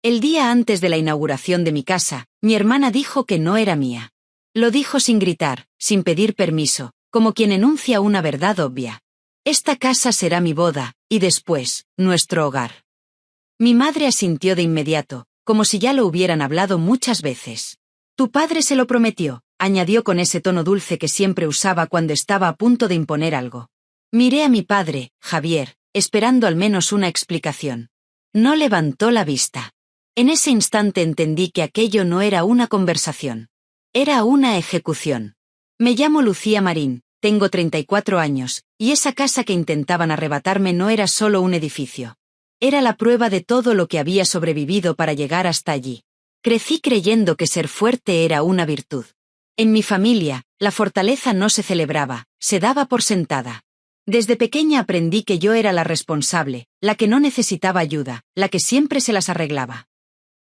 El día antes de la inauguración de mi casa, mi hermana dijo que no era mía. Lo dijo sin gritar, sin pedir permiso, como quien enuncia una verdad obvia. Esta casa será mi boda, y después, nuestro hogar. Mi madre asintió de inmediato, como si ya lo hubieran hablado muchas veces. Tu padre se lo prometió, añadió con ese tono dulce que siempre usaba cuando estaba a punto de imponer algo. Miré a mi padre, Javier, esperando al menos una explicación. No levantó la vista. En ese instante entendí que aquello no era una conversación. Era una ejecución. Me llamo Lucía Marín, tengo 34 años, y esa casa que intentaban arrebatarme no era solo un edificio. Era la prueba de todo lo que había sobrevivido para llegar hasta allí. Crecí creyendo que ser fuerte era una virtud. En mi familia, la fortaleza no se celebraba, se daba por sentada. Desde pequeña aprendí que yo era la responsable, la que no necesitaba ayuda, la que siempre se las arreglaba.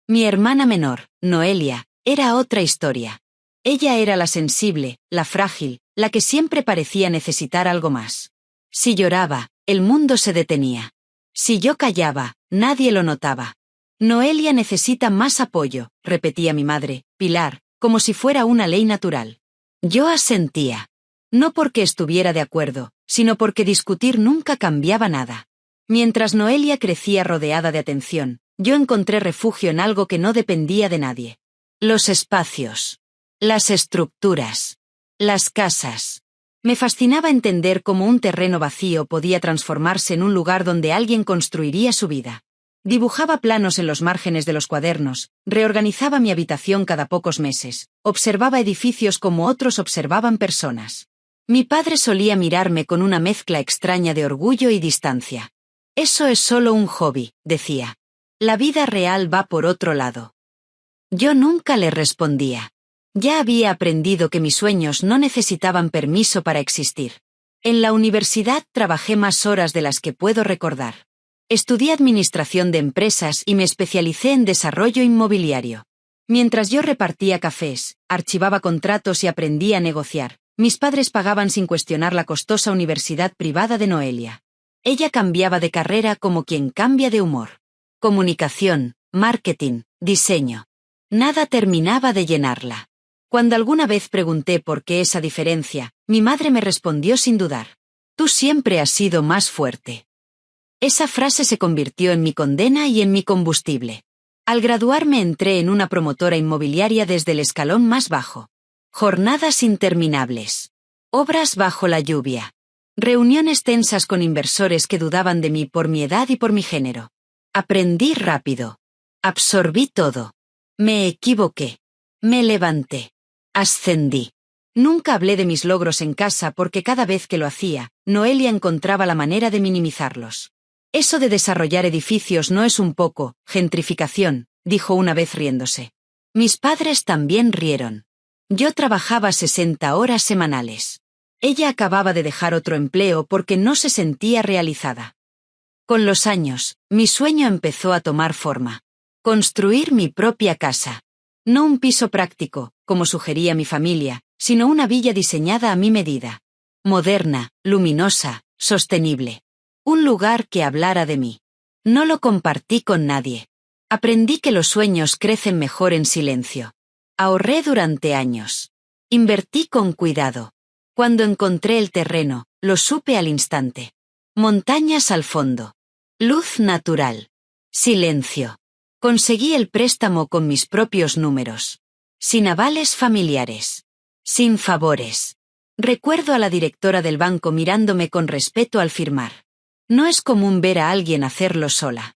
Mi hermana menor, Noelia, era otra historia. Ella era la sensible, la frágil, la que siempre parecía necesitar algo más. Si lloraba, el mundo se detenía. Si yo callaba, nadie lo notaba. Noelia necesita más apoyo, repetía mi madre, Pilar, como si fuera una ley natural. Yo asentía. No porque estuviera de acuerdo, sino porque discutir nunca cambiaba nada. Mientras Noelia crecía rodeada de atención, yo encontré refugio en algo que no dependía de nadie. Los espacios. Las estructuras. Las casas. Me fascinaba entender cómo un terreno vacío podía transformarse en un lugar donde alguien construiría su vida. Dibujaba planos en los márgenes de los cuadernos, reorganizaba mi habitación cada pocos meses, observaba edificios como otros observaban personas. Mi padre solía mirarme con una mezcla extraña de orgullo y distancia. Eso es solo un hobby, decía. La vida real va por otro lado. Yo nunca le respondía. Ya había aprendido que mis sueños no necesitaban permiso para existir. En la universidad trabajé más horas de las que puedo recordar. Estudié administración de empresas y me especialicé en desarrollo inmobiliario. Mientras yo repartía cafés, archivaba contratos y aprendía a negociar, mis padres pagaban sin cuestionar la costosa universidad privada de Noelia. Ella cambiaba de carrera como quien cambia de humor. Comunicación, marketing, diseño. Nada terminaba de llenarla. Cuando alguna vez pregunté por qué esa diferencia, mi madre me respondió sin dudar. Tú siempre has sido más fuerte. Esa frase se convirtió en mi condena y en mi combustible. Al graduarme entré en una promotora inmobiliaria desde el escalón más bajo. Jornadas interminables. Obras bajo la lluvia. Reuniones tensas con inversores que dudaban de mí por mi edad y por mi género. Aprendí rápido. Absorbí todo. Me equivoqué. Me levanté. Ascendí. Nunca hablé de mis logros en casa porque cada vez que lo hacía, Noelia encontraba la manera de minimizarlos. Eso de desarrollar edificios no es un poco gentrificación, dijo una vez riéndose. Mis padres también rieron. Yo trabajaba 60 horas semanales. Ella acababa de dejar otro empleo porque no se sentía realizada. Con los años, mi sueño empezó a tomar forma. Construir mi propia casa. No un piso práctico, como sugería mi familia, sino una villa diseñada a mi medida. Moderna, luminosa, sostenible. Un lugar que hablara de mí. No lo compartí con nadie. Aprendí que los sueños crecen mejor en silencio. Ahorré durante años. Invertí con cuidado. Cuando encontré el terreno, lo supe al instante. Montañas al fondo. Luz natural. Silencio. Conseguí el préstamo con mis propios números. Sin avales familiares. Sin favores. Recuerdo a la directora del banco mirándome con respeto al firmar. No es común ver a alguien hacerlo sola.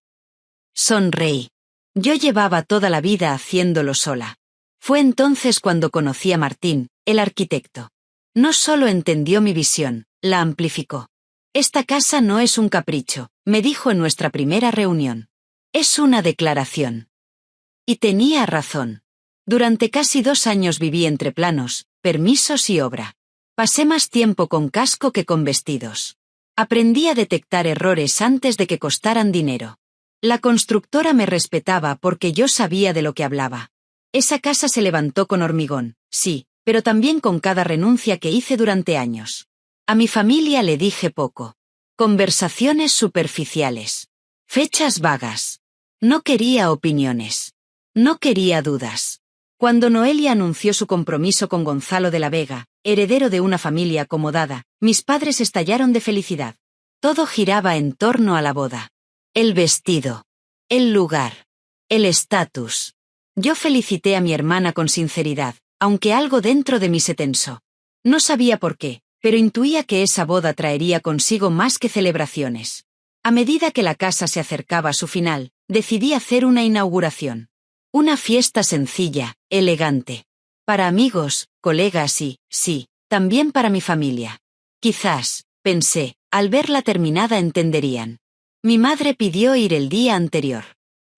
Sonreí. Yo llevaba toda la vida haciéndolo sola. Fue entonces cuando conocí a Martín, el arquitecto. No solo entendió mi visión, la amplificó. Esta casa no es un capricho, me dijo en nuestra primera reunión. Es una declaración. Y tenía razón. Durante casi 2 años viví entre planos, permisos y obra. Pasé más tiempo con casco que con vestidos. Aprendí a detectar errores antes de que costaran dinero. La constructora me respetaba porque yo sabía de lo que hablaba. Esa casa se levantó con hormigón, sí, pero también con cada renuncia que hice durante años. A mi familia le dije poco. Conversaciones superficiales. Fechas vagas. No quería opiniones. No quería dudas. Cuando Noelia anunció su compromiso con Gonzalo de la Vega, heredero de una familia acomodada, mis padres estallaron de felicidad. Todo giraba en torno a la boda. El vestido. El lugar. El estatus. Yo felicité a mi hermana con sinceridad, aunque algo dentro de mí se tensó. No sabía por qué, pero intuía que esa boda traería consigo más que celebraciones. A medida que la casa se acercaba a su final, decidí hacer una inauguración. Una fiesta sencilla, elegante. Para amigos, colegas y, sí, también para mi familia. Quizás, pensé, al verla terminada entenderían. Mi madre pidió ir el día anterior.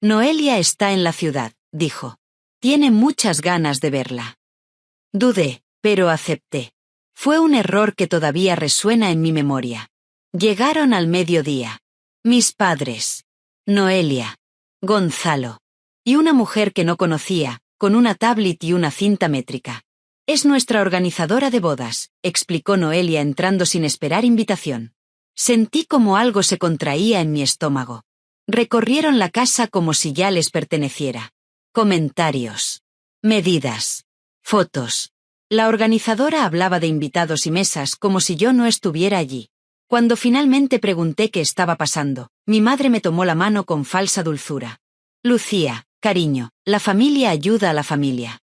Noelia está en la ciudad, dijo. Tiene muchas ganas de verla. Dudé, pero acepté. Fue un error que todavía resuena en mi memoria. Llegaron al mediodía. Mis padres. Noelia. Gonzalo. Y una mujer que no conocía, con una tablet y una cinta métrica. Es nuestra organizadora de bodas, explicó Noelia entrando sin esperar invitación. Sentí como algo se contraía en mi estómago. Recorrieron la casa como si ya les perteneciera. Comentarios. Medidas. Fotos. La organizadora hablaba de invitados y mesas como si yo no estuviera allí. Cuando finalmente pregunté qué estaba pasando, mi madre me tomó la mano con falsa dulzura. Lucía, cariño, la familia ayuda a la familia.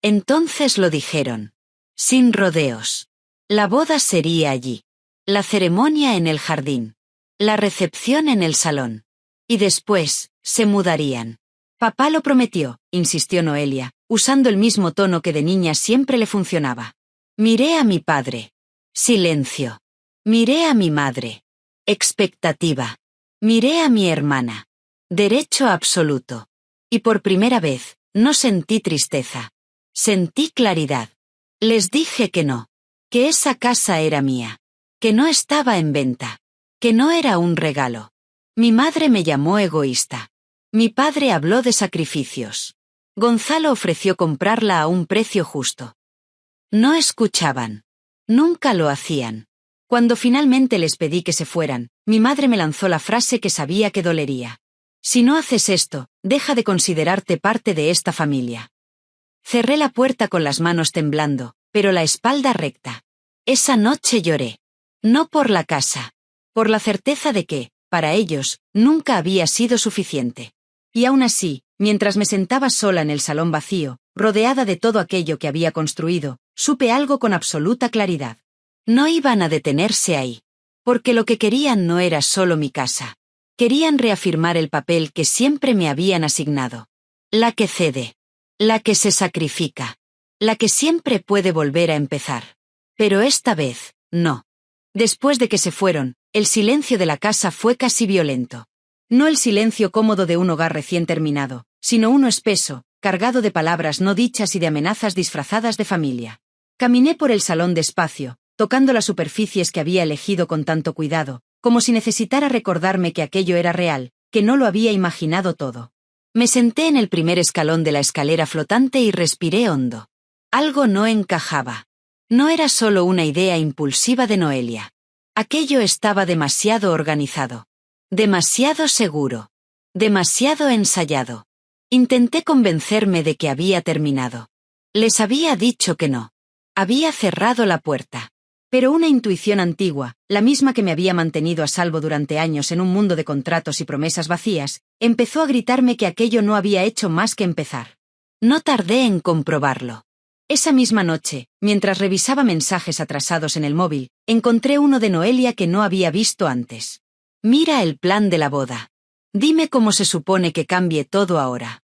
Entonces lo dijeron. Sin rodeos. La boda sería allí. La ceremonia en el jardín. La recepción en el salón. Y después, se mudarían. Papá lo prometió, insistió Noelia, usando el mismo tono que de niña siempre le funcionaba. Miré a mi padre. Silencio. Miré a mi madre. Expectativa. Miré a mi hermana. Derecho absoluto. Y por primera vez, no sentí tristeza. Sentí claridad. Les dije que no. Que esa casa era mía. Que no estaba en venta. Que no era un regalo. Mi madre me llamó egoísta. Mi padre habló de sacrificios. Gonzalo ofreció comprarla a un precio justo. No escuchaban. Nunca lo hacían. Cuando finalmente les pedí que se fueran, mi madre me lanzó la frase que sabía que dolería. Si no haces esto, deja de considerarte parte de esta familia. Cerré la puerta con las manos temblando, pero la espalda recta. Esa noche lloré. No por la casa. Por la certeza de que, para ellos, nunca había sido suficiente. Y aún así, mientras me sentaba sola en el salón vacío, rodeada de todo aquello que había construido, supe algo con absoluta claridad. No iban a detenerse ahí. Porque lo que querían no era solo mi casa. Querían reafirmar el papel que siempre me habían asignado. La que cede. La que se sacrifica. La que siempre puede volver a empezar. Pero esta vez, no. Después de que se fueron, el silencio de la casa fue casi violento. No el silencio cómodo de un hogar recién terminado, sino uno espeso, cargado de palabras no dichas y de amenazas disfrazadas de familia. Caminé por el salón despacio, tocando las superficies que había elegido con tanto cuidado, como si necesitara recordarme que aquello era real, que no lo había imaginado todo. Me senté en el primer escalón de la escalera flotante y respiré hondo. Algo no encajaba. No era solo una idea impulsiva de Noelia. Aquello estaba demasiado organizado. Demasiado seguro. Demasiado ensayado. Intenté convencerme de que había terminado. Les había dicho que no. Había cerrado la puerta. Pero una intuición antigua, la misma que me había mantenido a salvo durante años en un mundo de contratos y promesas vacías, empezó a gritarme que aquello no había hecho más que empezar. No tardé en comprobarlo. Esa misma noche, mientras revisaba mensajes atrasados en el móvil, encontré uno de Noelia que no había visto antes. Mira el plan de la boda. Dime cómo se supone que cambie todo ahora.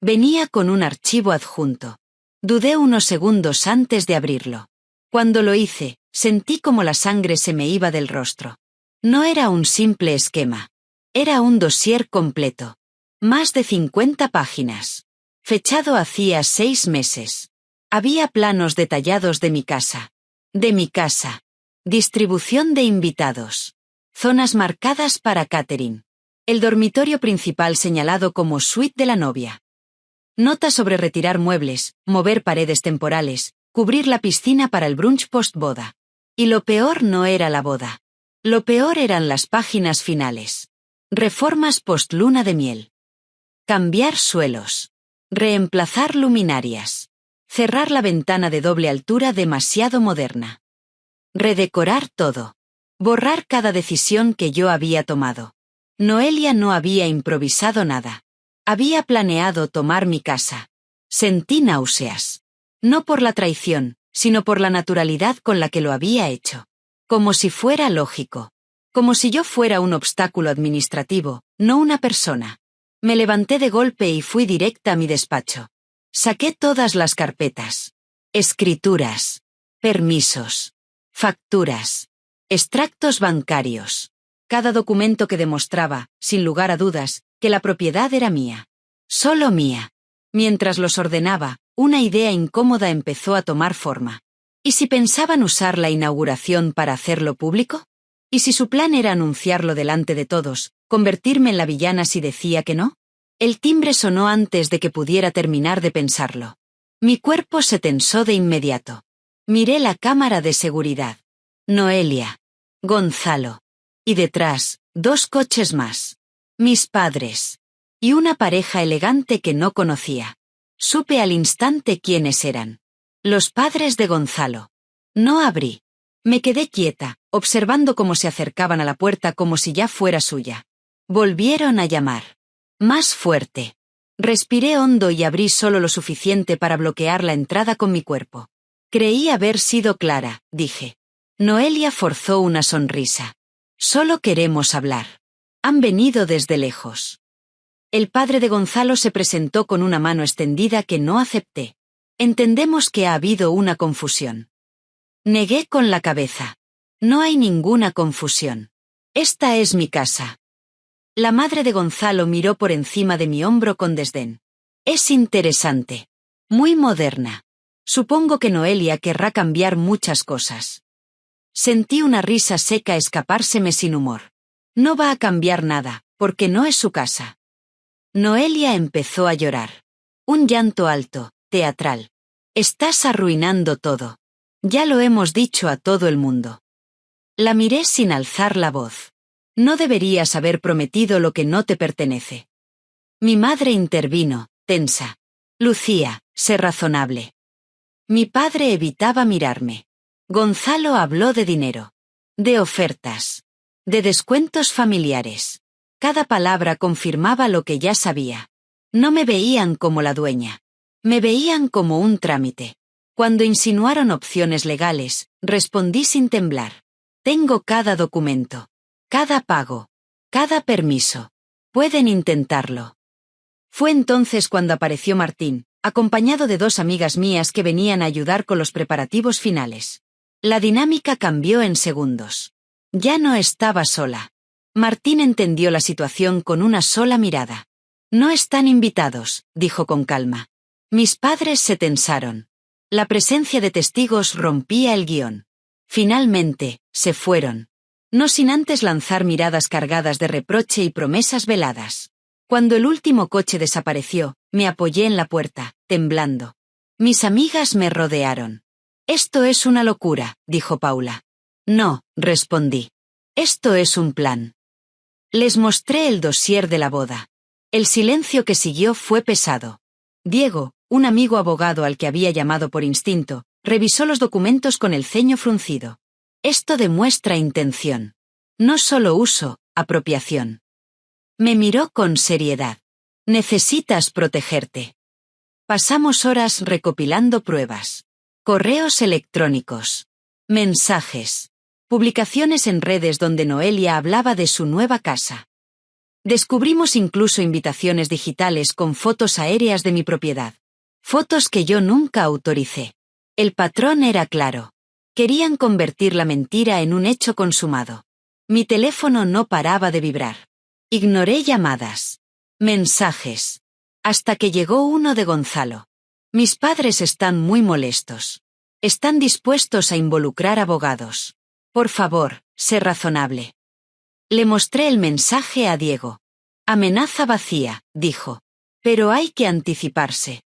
Venía con un archivo adjunto. Dudé unos segundos antes de abrirlo. Cuando lo hice, sentí como la sangre se me iba del rostro. No era un simple esquema. Era un dossier completo. Más de 50 páginas. Fechado hacía 6 meses. Había planos detallados de mi casa. De mi casa. Distribución de invitados. Zonas marcadas para catering. El dormitorio principal señalado como suite de la novia. Nota sobre retirar muebles, mover paredes temporales, cubrir la piscina para el brunch post-boda. Y lo peor no era la boda. Lo peor eran las páginas finales. Reformas post-luna de miel. Cambiar suelos. Reemplazar luminarias. Cerrar la ventana de doble altura demasiado moderna. Redecorar todo. Borrar cada decisión que yo había tomado. Noelia no había improvisado nada. Había planeado tomar mi casa. Sentí náuseas. No por la traición, sino por la naturalidad con la que lo había hecho. Como si fuera lógico. Como si yo fuera un obstáculo administrativo, no una persona. Me levanté de golpe y fui directa a mi despacho. Saqué todas las carpetas. Escrituras. Permisos. Facturas. Extractos bancarios. Cada documento que demostraba, sin lugar a dudas, que la propiedad era mía. Solo mía. Mientras los ordenaba, una idea incómoda empezó a tomar forma. ¿Y si pensaban usar la inauguración para hacerlo público? ¿Y si su plan era anunciarlo delante de todos, convertirme en la villana si decía que no? El timbre sonó antes de que pudiera terminar de pensarlo. Mi cuerpo se tensó de inmediato. Miré la cámara de seguridad. Noelia. Gonzalo. Y detrás, 2 coches más. Mis padres. Y una pareja elegante que no conocía. Supe al instante quiénes eran. Los padres de Gonzalo. No abrí. Me quedé quieta, observando cómo se acercaban a la puerta como si ya fuera suya. Volvieron a llamar. Más fuerte. Respiré hondo y abrí solo lo suficiente para bloquear la entrada con mi cuerpo. Creí haber sido clara, dije. Noelia forzó una sonrisa. Solo queremos hablar. Han venido desde lejos. El padre de Gonzalo se presentó con una mano extendida que no acepté. Entendemos que ha habido una confusión. Negué con la cabeza. No hay ninguna confusión. Esta es mi casa. La madre de Gonzalo miró por encima de mi hombro con desdén. Es interesante. Muy moderna. Supongo que Noelia querrá cambiar muchas cosas. Sentí una risa seca escapárseme sin humor. No va a cambiar nada, porque no es su casa. Noelia empezó a llorar. Un llanto alto, teatral. Estás arruinando todo. Ya lo hemos dicho a todo el mundo. La miré sin alzar la voz. No deberías haber prometido lo que no te pertenece. Mi madre intervino, tensa. Lucía, sé razonable. Mi padre evitaba mirarme. Gonzalo habló de dinero. De ofertas. De descuentos familiares. Cada palabra confirmaba lo que ya sabía. No me veían como la dueña. Me veían como un trámite. Cuando insinuaron opciones legales, respondí sin temblar. Tengo cada documento. Cada pago. Cada permiso. Pueden intentarlo. Fue entonces cuando apareció Martín, acompañado de 2 amigas mías que venían a ayudar con los preparativos finales. La dinámica cambió en segundos. Ya no estaba sola. Martín entendió la situación con una sola mirada. No están invitados, dijo con calma. Mis padres se tensaron. La presencia de testigos rompía el guión. Finalmente, se fueron. No sin antes lanzar miradas cargadas de reproche y promesas veladas. Cuando el último coche desapareció, me apoyé en la puerta, temblando. Mis amigas me rodearon. Esto es una locura, dijo Paula. No, respondí. Esto es un plan. Les mostré el dossier de la boda. El silencio que siguió fue pesado. Diego, un amigo abogado al que había llamado por instinto, revisó los documentos con el ceño fruncido. Esto demuestra intención. No solo uso, apropiación. Me miró con seriedad. Necesitas protegerte. Pasamos horas recopilando pruebas. Correos electrónicos. Mensajes. Publicaciones en redes donde Noelia hablaba de su nueva casa. Descubrimos incluso invitaciones digitales con fotos aéreas de mi propiedad. Fotos que yo nunca autoricé. El patrón era claro. Querían convertir la mentira en un hecho consumado. Mi teléfono no paraba de vibrar. Ignoré llamadas. Mensajes. Hasta que llegó uno de Gonzalo. Mis padres están muy molestos. Están dispuestos a involucrar abogados. Por favor, sé razonable. Le mostré el mensaje a Diego. Amenaza vacía, dijo. Pero hay que anticiparse.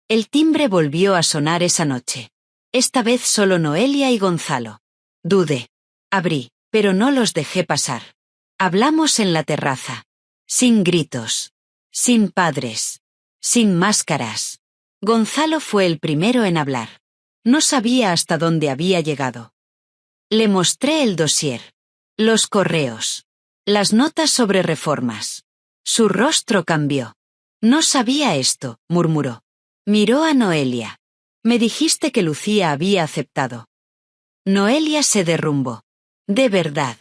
El timbre volvió a sonar esa noche. Esta vez solo Noelia y Gonzalo. Dudé. Abrí, pero no los dejé pasar. Hablamos en la terraza. Sin gritos. Sin padres. Sin máscaras. Gonzalo fue el primero en hablar. No sabía hasta dónde había llegado. Le mostré el dossier. Los correos. Las notas sobre reformas. Su rostro cambió. No sabía esto, murmuró. Miró a Noelia. Me dijiste que Lucía había aceptado. Noelia se derrumbó. De verdad.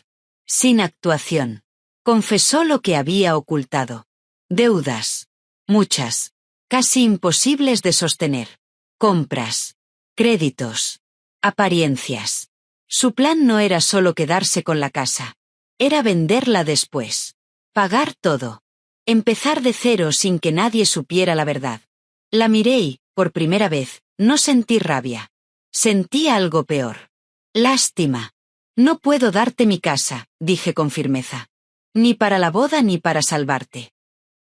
Sin actuación. Confesó lo que había ocultado. Deudas. Muchas. Casi imposibles de sostener. Compras. Créditos. Apariencias. Su plan no era solo quedarse con la casa. Era venderla después. Pagar todo. Empezar de cero sin que nadie supiera la verdad. La miré y, por primera vez, no sentí rabia. Sentí algo peor. Lástima. No puedo darte mi casa, dije con firmeza. Ni para la boda ni para salvarte.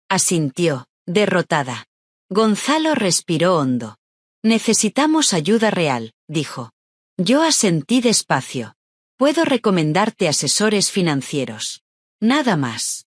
Asintió, derrotada. Gonzalo respiró hondo. Necesitamos ayuda real, dijo. Yo asentí despacio. Puedo recomendarte asesores financieros. Nada más.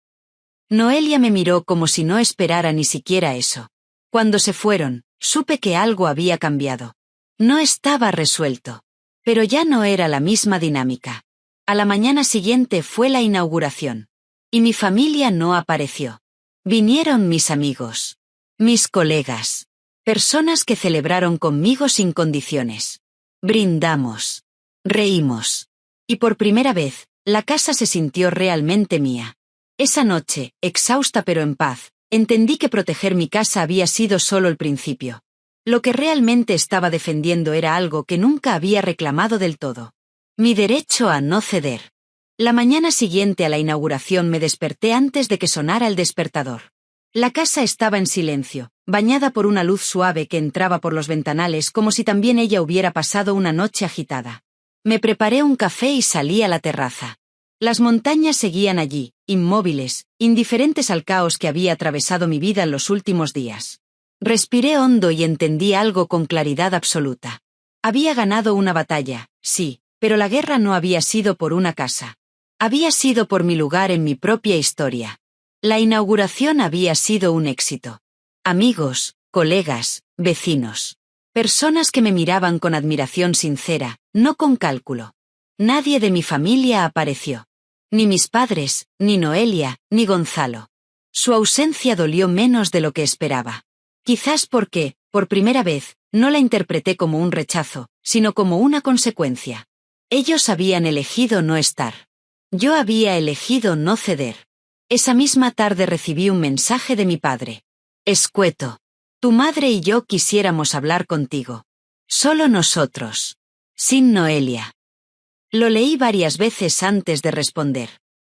Noelia me miró como si no esperara ni siquiera eso. Cuando se fueron, supe que algo había cambiado. No estaba resuelto. Pero ya no era la misma dinámica. A la mañana siguiente fue la inauguración. Y mi familia no apareció. Vinieron mis amigos. Mis colegas. Personas que celebraron conmigo sin condiciones. Brindamos. Reímos. Y por primera vez, la casa se sintió realmente mía. Esa noche, exhausta pero en paz, entendí que proteger mi casa había sido solo el principio. Lo que realmente estaba defendiendo era algo que nunca había reclamado del todo. Mi derecho a no ceder. La mañana siguiente a la inauguración me desperté antes de que sonara el despertador. La casa estaba en silencio, bañada por una luz suave que entraba por los ventanales como si también ella hubiera pasado una noche agitada. Me preparé un café y salí a la terraza. Las montañas seguían allí, inmóviles, indiferentes al caos que había atravesado mi vida en los últimos días. Respiré hondo y entendí algo con claridad absoluta. Había ganado una batalla, sí, pero la guerra no había sido por una casa. Había sido por mi lugar en mi propia historia. La inauguración había sido un éxito. Amigos, colegas, vecinos. Personas que me miraban con admiración sincera, no con cálculo. Nadie de mi familia apareció. Ni mis padres, ni Noelia, ni Gonzalo. Su ausencia dolió menos de lo que esperaba. Quizás porque, por primera vez, no la interpreté como un rechazo, sino como una consecuencia. Ellos habían elegido no estar. Yo había elegido no ceder. Esa misma tarde recibí un mensaje de mi padre. Escueto. Tu madre y yo quisiéramos hablar contigo. Solo nosotros. Sin Noelia. Lo leí varias veces antes de responder.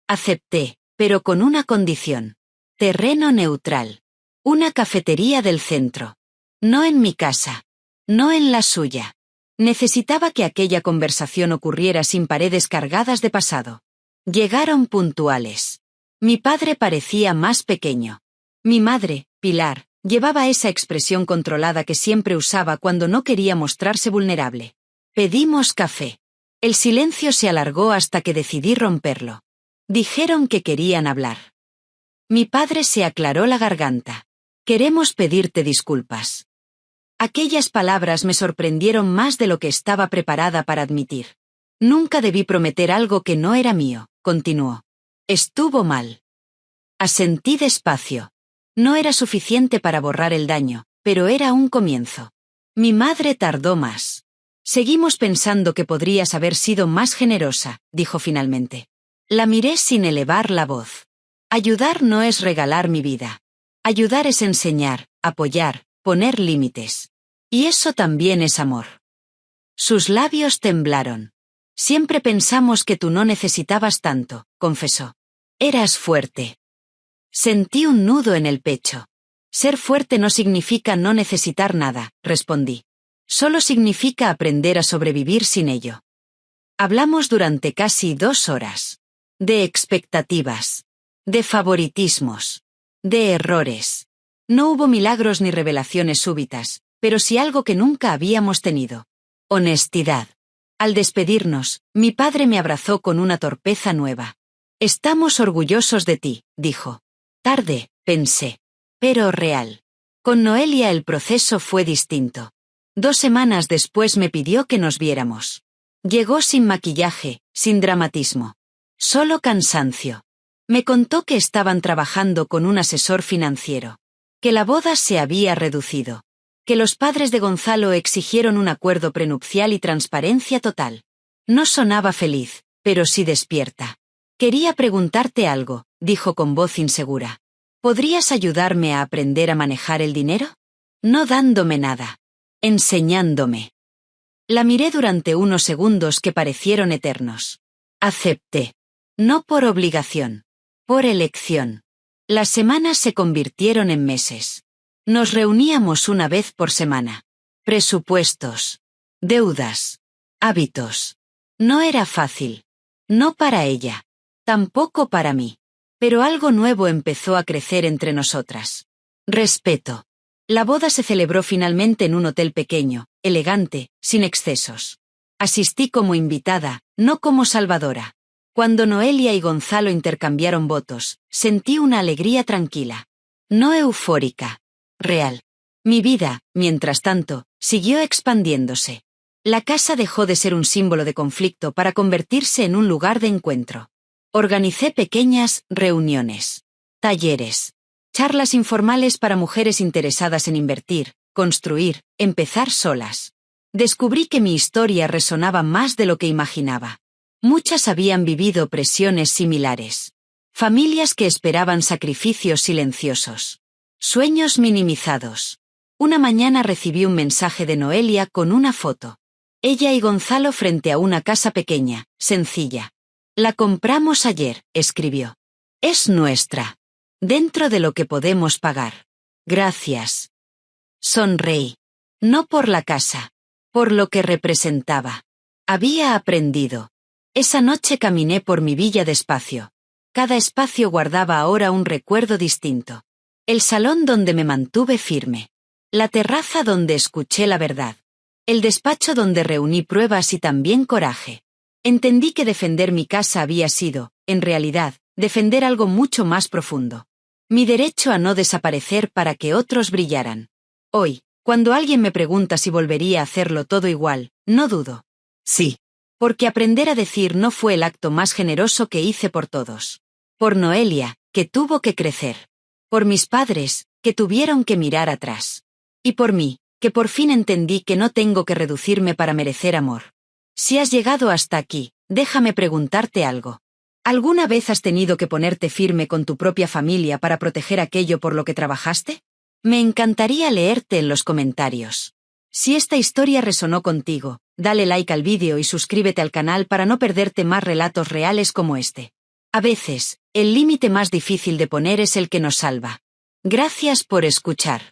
Acepté, pero con una condición. Terreno neutral. Una cafetería del centro. No en mi casa. No en la suya. Necesitaba que aquella conversación ocurriera sin paredes cargadas de pasado. Llegaron puntuales. Mi padre parecía más pequeño. Mi madre, Pilar, llevaba esa expresión controlada que siempre usaba cuando no quería mostrarse vulnerable. Pedimos café. El silencio se alargó hasta que decidí romperlo. Dijeron que querían hablar. Mi padre se aclaró la garganta. Queremos pedirte disculpas. Aquellas palabras me sorprendieron más de lo que estaba preparada para admitir. Nunca debí prometer algo que no era mío, continuó. Estuvo mal. Asentí despacio. No era suficiente para borrar el daño, pero era un comienzo. Mi madre tardó más. Seguimos pensando que podrías haber sido más generosa, dijo finalmente. La miré sin elevar la voz. Ayudar no es regalar mi vida. Ayudar es enseñar, apoyar, poner límites. Y eso también es amor. Sus labios temblaron. Siempre pensamos que tú no necesitabas tanto, confesó. Eras fuerte. Sentí un nudo en el pecho. Ser fuerte no significa no necesitar nada, respondí. Solo significa aprender a sobrevivir sin ello. Hablamos durante casi 2 horas. De expectativas. De favoritismos. De errores. No hubo milagros ni revelaciones súbitas, pero sí algo que nunca habíamos tenido. Honestidad. Al despedirnos, mi padre me abrazó con una torpeza nueva. Estamos orgullosos de ti, dijo. Tarde, pensé. pero real. Con Noelia el proceso fue distinto. 2 semanas después me pidió que nos viéramos. Llegó sin maquillaje, sin dramatismo. Solo cansancio. Me contó que estaban trabajando con un asesor financiero. Que la boda se había reducido. Que los padres de Gonzalo exigieron un acuerdo prenupcial y transparencia total. No sonaba feliz, pero sí despierta. Quería preguntarte algo, dijo con voz insegura. ¿Podrías ayudarme a aprender a manejar el dinero? No dándome nada. Enseñándome. La miré durante unos segundos que parecieron eternos. Acepté. No por obligación. Por elección. Las semanas se convirtieron en meses. Nos reuníamos una vez por semana. Presupuestos. Deudas. Hábitos. No era fácil. No para ella. Tampoco para mí. Pero algo nuevo empezó a crecer entre nosotras. Respeto. La boda se celebró finalmente en un hotel pequeño, elegante, sin excesos. Asistí como invitada, no como salvadora. Cuando Noelia y Gonzalo intercambiaron votos, sentí una alegría tranquila. No eufórica. Real. Mi vida, mientras tanto, siguió expandiéndose. La casa dejó de ser un símbolo de conflicto para convertirse en un lugar de encuentro. Organicé pequeñas reuniones, talleres, charlas informales para mujeres interesadas en invertir, construir, empezar solas. Descubrí que mi historia resonaba más de lo que imaginaba. Muchas habían vivido presiones similares. Familias que esperaban sacrificios silenciosos. Sueños minimizados. Una mañana recibí un mensaje de Noelia con una foto. Ella y Gonzalo frente a una casa pequeña, sencilla. La compramos ayer, escribió. Es nuestra. Dentro de lo que podemos pagar. Gracias. Sonreí. No por la casa. Por lo que representaba. Había aprendido. Esa noche caminé por mi villa despacio. Cada espacio guardaba ahora un recuerdo distinto. El salón donde me mantuve firme. La terraza donde escuché la verdad. El despacho donde reuní pruebas y también coraje. Entendí que defender mi casa había sido, en realidad, defender algo mucho más profundo. Mi derecho a no desaparecer para que otros brillaran. Hoy, cuando alguien me pregunta si volvería a hacerlo todo igual, no dudo. Sí. Porque aprender a decir no fue el acto más generoso que hice por todos. Por Noelia, que tuvo que crecer. Por mis padres, que tuvieron que mirar atrás. Y por mí, que por fin entendí que no tengo que reducirme para merecer amor. Si has llegado hasta aquí, déjame preguntarte algo. ¿Alguna vez has tenido que ponerte firme con tu propia familia para proteger aquello por lo que trabajaste? Me encantaría leerte en los comentarios. Si esta historia resonó contigo, dale like al vídeo y suscríbete al canal para no perderte más relatos reales como este. A veces, el límite más difícil de poner es el que nos salva. Gracias por escuchar.